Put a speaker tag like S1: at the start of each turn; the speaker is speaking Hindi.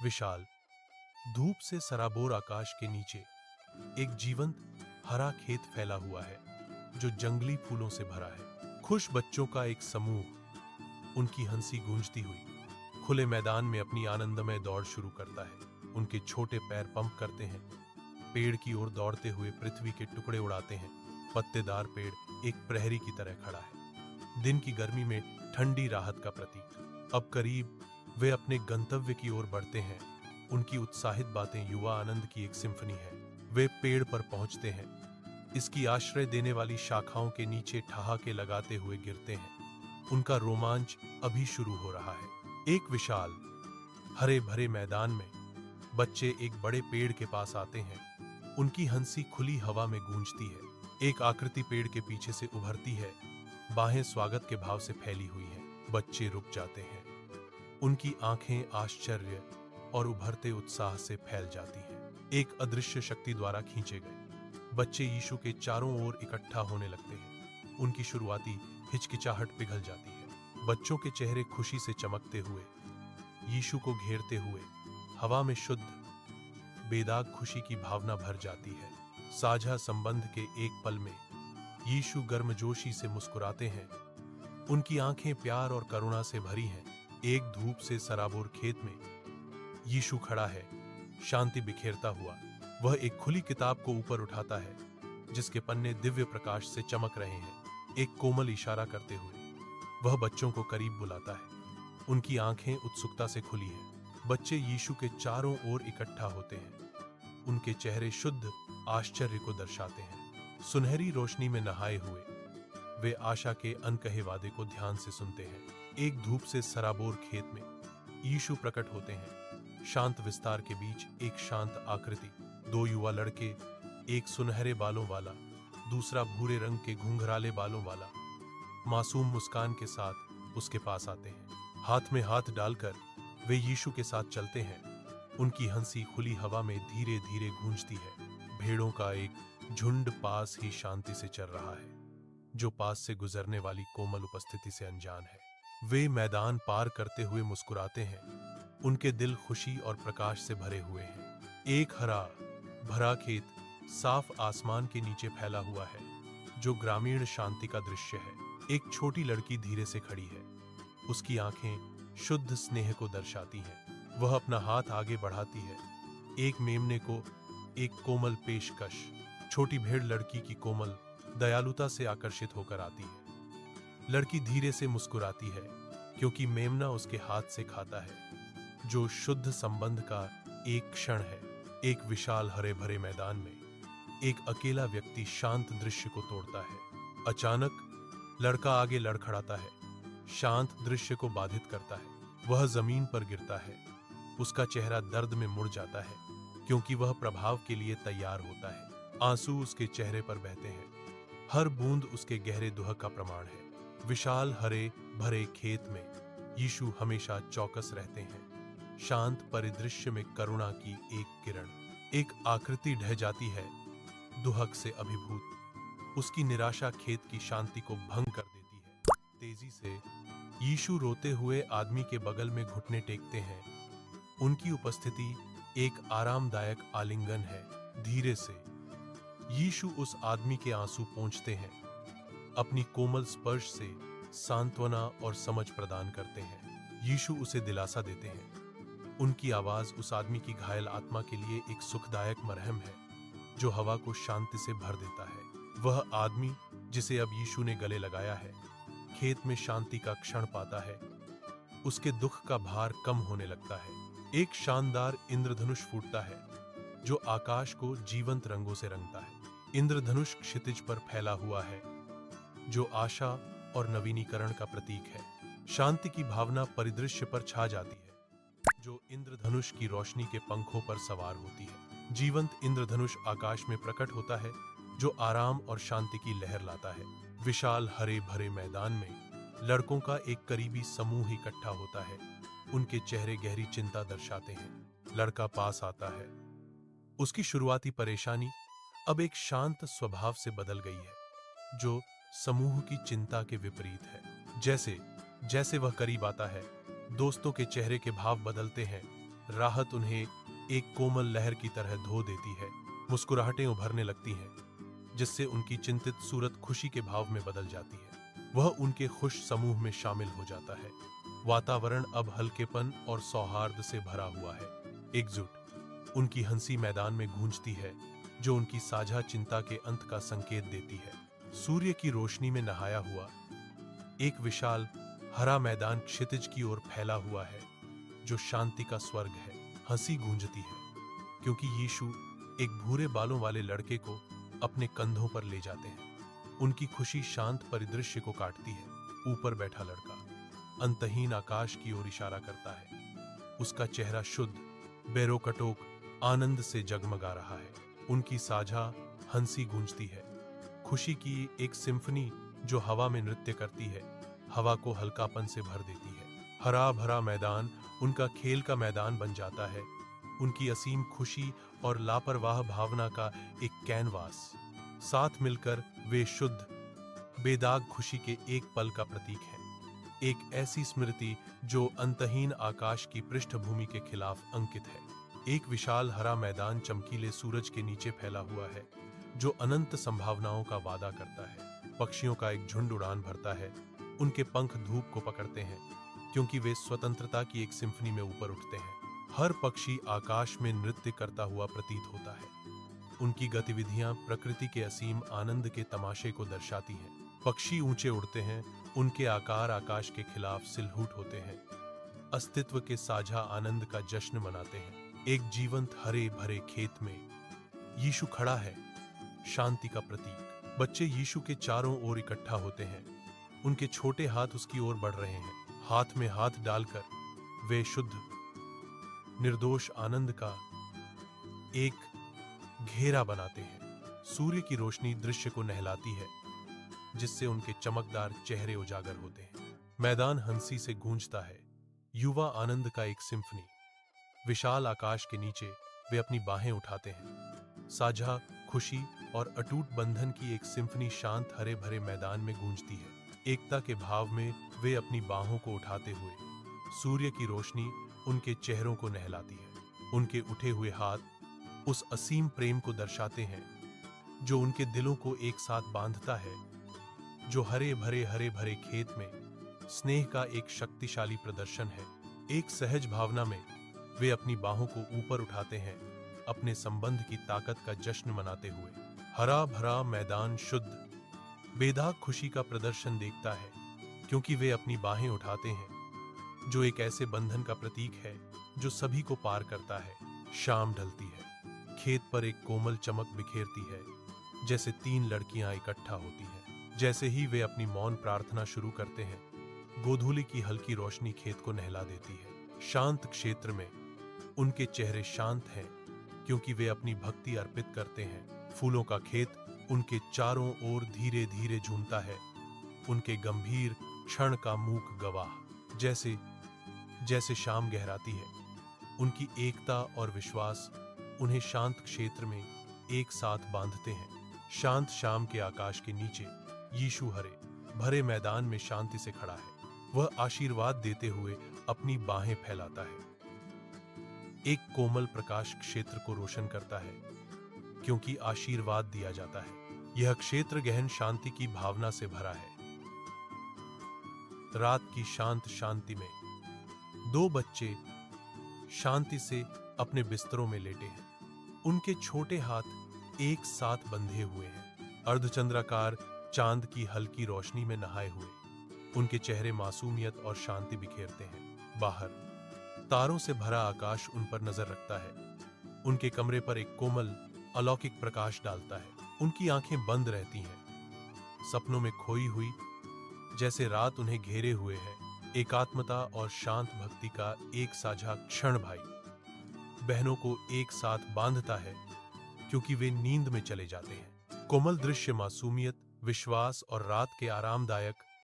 S1: विशाल, धूप से सराबोर आकाश के नीचे एक जीवंत हरा खेत फैला हुआ है जो जंगली फूलों से भरा है। खुश बच्चों का एक समूह उनकी हंसी गूंजती हुई खुले मैदान में अपनी आनंदमय दौड़ शुरू करता है। उनके छोटे पैर पंप करते हैं, पेड़ की ओर दौड़ते हुए पृथ्वी के टुकड़े उड़ाते हैं। पत्तेदार पेड़ एक प्रहरी की तरह खड़ा है, दिन की गर्मी में ठंडी राहत का प्रतीक। अब करीब वे अपने गंतव्य की ओर बढ़ते हैं। उनकी उत्साहित बातें युवा आनंद की एक सिम्फनी है। वे पेड़ पर पहुंचते हैं, इसकी आश्रय देने वाली शाखाओं के नीचे ठहाके लगाते हुए गिरते हैं। उनका रोमांच अभी शुरू हो रहा है। एक विशाल हरे भरे मैदान में बच्चे एक बड़े पेड़ के पास आते हैं। उनकी हंसी खुली हवा में गूंजती है। एक आकृति पेड़ के पीछे से उभरती है, बाहें स्वागत के भाव से फैली हुई हैं। बच्चे रुक जाते हैं, उनकी आंखें आश्चर्य और उभरते उत्साह से फैल जाती हैं। एक अदृश्य शक्ति द्वारा खींचे गए बच्चे यीशु के चारों ओर इकट्ठा होने लगते हैं। उनकी शुरुआती हिचकिचाहट पिघल जाती है। बच्चों के चेहरे खुशी से चमकते हुए यीशु को घेरते हुए हवा में शुद्ध बेदाग खुशी की भावना भर जाती है। साझा संबंध के एक पल में यीशु गर्मजोशी से मुस्कुराते हैं। उनकी आंखें प्यार और करुणा से भरी हैं। एक धूप से सराबोर खेत में यीशु खड़ा है, शांति बिखेरता हुआ। वह एक खुली किताब को ऊपर उठाता है जिसके पन्ने दिव्य प्रकाश से चमक रहे हैं। एक कोमल इशारा करते हुए वह बच्चों को करीब बुलाता है। उनकी आंखें उत्सुकता से खुली हैं। बच्चे यीशु के चारों ओर इकट्ठा होते हैं। उनके चेहरे शुद्ध आश्चर्य को दर्शाते हैं। सुनहरी रोशनी में नहाए हुए वे आशा के अनकहे वादे को ध्यान से सुनते हैं। एक धूप से सराबोर खेत में यीशु प्रकट होते हैं। शांत विस्तार के बीच एक शांत आकृति। दो युवा लड़के, एक सुनहरे बालों वाला, दूसरा भूरे रंग के घुंघराले बालों वाला, मासूम मुस्कान के साथ उसके पास आते हैं। हाथ में हाथ डालकर वे यीशु के साथ चलते हैं। उनकी हंसी खुली हवा में धीरे धीरे गूंजती है। भेड़ों का एक झुंड पास ही शांति से चल रहा है, जो पास से गुजरने वाली कोमल उपस्थिति से अनजान है। वे मैदान पार करते हुए मुस्कुराते हैं। उनके दिल खुशी और प्रकाश से भरे हुए हैं। एक हरा भरा खेत साफ आसमान के नीचे फैला हुआ है, जो ग्रामीण शांति का दृश्य है। एक छोटी लड़की धीरे से खड़ी है। उसकी आंखें शुद्ध स्नेह को दर्शाती हैं। वह अपना हाथ आगे बढ़ाती है। एक मेमने को एक कोमल पेशकश। छोटी भेड़ लड़की की कोमल दयालुता से आकर्षित होकर आती है। लड़की धीरे से मुस्कुराती है क्योंकि मेमना उसके हाथ से खाता है, जो शुद्ध संबंध का एक क्षण है। एक विशाल हरे भरे मैदान में एक अकेला व्यक्ति शांत दृश्य को तोड़ता है। अचानक लड़का आगे लड़खड़ाता है, शांत दृश्य को बाधित करता है। वह जमीन पर गिरता है। उसका चेहरा दर्द में मुड़ जाता है क्योंकि वह प्रभाव के लिए तैयार होता है। आंसू उसके चेहरे पर बहते हैं। हर बूंद उसके गहरे दुख का प्रमाण है। विशाल हरे भरे खेत में यीशु हमेशा चौकस रहते हैं। शांत परिदृश्य में करुणा की एक किरण। एक आकृति ढह जाती है, दुहक से अभिभूत। उसकी निराशा खेत की शांति को भंग कर देती है। तेजी से यीशु रोते हुए आदमी के बगल में घुटने टेकते हैं। उनकी उपस्थिति एक आरामदायक आलिंगन है। धीरे से यीशु उस आदमी के आंसू पोंछते हैं। अपनी कोमल स्पर्श से सांत्वना और समझ प्रदान करते हैं। यीशु उसे दिलासा देते हैं। उनकी आवाज उस आदमी की घायल आत्मा के लिए एक सुखदायक मरहम है, जो हवा को शांति से भर देता है। वह आदमी जिसे अब यीशु ने गले लगाया है, खेत में शांति का क्षण पाता है। उसके दुख का भार कम होने लगता है। एक शानदार इंद्रधनुष फूटता है, जो आकाश को जीवंत रंगों से रंगता है। इंद्रधनुष क्षितिज पर फैला हुआ है, जो आशा और नवीनीकरण का प्रतीक है। शांति की भावना परिदृश्य पर छा जाती है, जो इंद्रधनुष की रोशनी के पंखों पर सवार होती है। जीवंत इंद्रधनुष आकाश में प्रकट होता है, जो आराम और शांति की लहर लाता है। विशाल हरे भरे मैदान में लड़कों का एक करीबी समूह इकट्ठा होता है। उनके चेहरे गहरी चिंता दर्शाते हैं। लड़का पास आता है। उसकी शुरुआती परेशानी अब एक शांत स्वभाव से बदल गई है, जो समूह की चिंता के विपरीत है। जैसे जैसे वह करीब आता है, दोस्तों के चेहरे के भाव बदलते हैं। राहत उन्हें एक कोमल लहर की तरह धो देती है। मुस्कुराहटें उभरने लगती हैं, जिससे उनकी चिंतित सूरत खुशी के भाव में बदल जाती है। वह उनके खुश समूह में शामिल हो जाता है। वातावरण अब हल्केपन और सौहार्द से भरा हुआ है। एकजुट उनकी हंसी मैदान में गूंजती है, जो उनकी साझा चिंता के अंत का संकेत देती है। सूर्य की रोशनी में नहाया हुआ एक विशाल हरा मैदान क्षितिज की ओर फैला हुआ है, जो शांति का स्वर्ग है। हंसी गूंजती है, क्योंकि यीशु एक भूरे बालों वाले लड़के को अपने कंधों पर ले जाते हैं। उनकी खुशी शांत परिदृश्य को काटती है। ऊपर बैठा लड़का अंतहीन आकाश की ओर इशारा करता है। उसका चेहरा शुद्ध, बेरोकटोक आनंद से जगमगा रहा है। उनकी साझा हंसी गूंजती है, खुशी की एक सिम्फनी जो हवा में नृत्य करती है, हवा को हल्कापन से भर देती है। हरा भरा मैदान उनका खेल का मैदान बन जाता है, उनकी असीम खुशी और लापरवाह भावना का एक कैनवास। साथ मिलकर वे शुद्ध, बेदाग खुशी के एक पल का प्रतीक हैं। एक ऐसी स्मृति जो अंतहीन आकाश की पृष्ठभूमि के खिलाफ अंकित है। एक विशाल हरा मैदान चमकीले सूरज के नीचे फैला हुआ है, जो अनंत संभावनाओं का वादा करता है। पक्षियों का एक झुंड उड़ान भरता है। उनके पंख धूप को पकड़ते हैं, क्योंकि वे स्वतंत्रता की एक सिम्फनी में ऊपर उठते हैं। हर पक्षी आकाश में नृत्य करता हुआ प्रतीत होता है। उनकी गतिविधियां प्रकृति के असीम आनंद के तमाशे को दर्शाती हैं। पक्षी ऊंचे उड़ते हैं, उनके आकार आकाश के खिलाफ सिलहूट होते हैं, अस्तित्व के साझा आनंद का जश्न मनाते हैं। एक जीवंत हरे भरे खेत में यीशु खड़ा है, शांति का प्रतीक। बच्चे यीशु के चारों ओर इकट्ठा होते हैं। उनके छोटे हाथ उसकी ओर बढ़ रहे हैं। हाथ में हाथ डालकर वे शुद्ध, निर्दोष आनंद का एक घेरा बनाते हैं। सूर्य की रोशनी दृश्य को नहलाती है, जिससे उनके चमकदार चेहरे उजागर होते हैं। मैदान हंसी से गूंजता है, युवा आनंद का एक सिम्फनी। विशाल आकाश के नीचे वे अपनी बाहें उठाते हैं। साझा खुशी और अटूट बंधन की एक सिम्फनी शांत हरे भरे मैदान में गूंजती है। एकता के भाव में वे अपनी बाहों को उठाते हुए सूर्य की रोशनी उनके चेहरों को नहलाती है। उनके उठे हुए हाथ उस असीम प्रेम को दर्शाते हैं, जो उनके दिलों को एक साथ बांधता है, जो हरे भरे खेत में स्नेह का एक शक्तिशाली प्रदर्शन है। एक सहज भावना में वे अपनी बाहों को ऊपर उठाते हैं, अपने संबंध की ताकत का जश्न मनाते हुए। हरा भरा मैदान शुद्ध, बेदाग खुशी का प्रदर्शन देखता है, क्योंकि वे अपनी बाहें उठाते हैं, जो एक ऐसे बंधन का प्रतीक है जो सभी को पार करता है। शाम ढलती है, खेत पर एक कोमल चमक बिखेरती है, जैसे 3 लड़कियां इकट्ठा होती हैं। जैसे ही वे अपनी मौन प्रार्थना शुरू करते हैं, गोधूली की हल्की रोशनी खेत को नहला देती है। शांत क्षेत्र में उनके चेहरे शांत हैं, क्योंकि वे अपनी भक्ति अर्पित करते हैं। फूलों का खेत उनके चारों ओर धीरे धीरे झूमता है, उनके गंभीर क्षण का मूक गवाह। जैसे जैसे शाम गहराती है, उनकी एकता और विश्वास उन्हें शांत क्षेत्र में एक साथ बांधते हैं। शांत शाम के आकाश के नीचे यीशु हरे भरे मैदान में शांति से खड़ा है। वह आशीर्वाद देते हुए अपनी बाहें फैलाता है। एक कोमल प्रकाश क्षेत्र को रोशन करता है, क्योंकि आशीर्वाद दिया जाता है। यह क्षेत्र गहन शांति की भावना से भरा है। रात की शांत शांति में 2 बच्चे शांति से अपने बिस्तरों में लेटे हैं। उनके छोटे हाथ एक साथ बंधे हुए हैं, अर्धचंद्राकार चांद की हल्की रोशनी में नहाए हुए। उनके चेहरे मासूमियत और शांति बिखेरते हैं। बाहर तारों से भरा आकाश उन पर नजर रखता है। उनके कमरे पर एक कोमल अलौकिक प्रकाश डालता है। उनकी आंखें बंद रहती हैं, सपनों में खोई हुई, जैसे रात उन्हें घेरे हुए है। एकात्मता और शांत भक्ति का एक साझा क्षण भाई बहनों को एक साथ बांधता है, क्योंकि वे नींद में चले जाते हैं। कोमल दृश्य मासूमियत, विश्वास और रात के आरामदायक